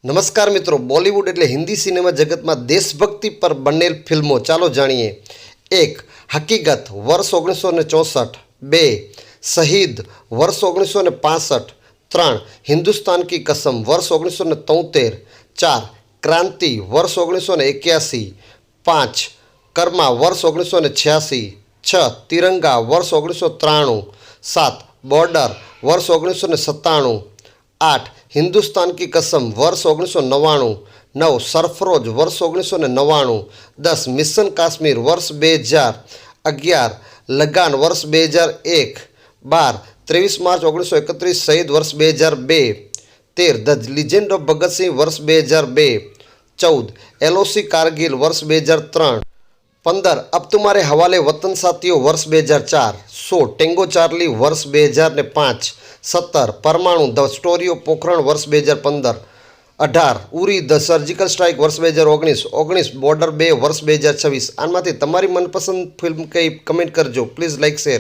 નમસ્કાર મિત્રો, બોલિવૂડ એટલે હિન્દી સિનેમા જગતમાં દેશભક્તિ પર બનેલ ફિલ્મો. ચાલો જાણીએ. 1. હકીકત વર્ષ 1964. 2. શહીદ વર્ષ 1965. 3. હિન્દુસ્તાન કી કસમ વર્ષ 1973. 4. ક્રાંતિ વર્ષ 1981. 5. કર્મા વર્ષ 1986. 6. તિરંગા વર્ષ 1993. 7. બોર્ડર વર્ષ 1997. 8. હિન્દુસ્તાન કી કસમ વર્ષ 1999. 9. સરફરોજ વર્ષ 1999. 10. મિશન કાશ્મીર વર્ષ 2000. 11. લગાન વર્ષ 2001. 12. 23 માર્ચ 1931 શહીદ વર્ષ 2002. 13. ધ લિજેન્ડ ઓફ ભગતસિંહ વર્ષ 2002. 14. એલઓસી કારગિલ વર્ષ 2003. 15. અબ તુમ્હારે હવાલે વતન સાથીઓ વર્ષ 2004. 16. ટેંગો ચાર્લી વર્ષ 2005. 17. પરમાણુ ધ સ્ટોરી ઓફ પોખરણ વર્ષ 2015. 18. ઉરી ધ સર્જિકલ સ્ટ્રાઇક વર્ષ 2019. 19. બોર્ડર 2 વર્ષ 2026. આમાંથી તમારી મનપસંદ ફિલ્મ કઈ કમેન્ટ કરજો. Please like share.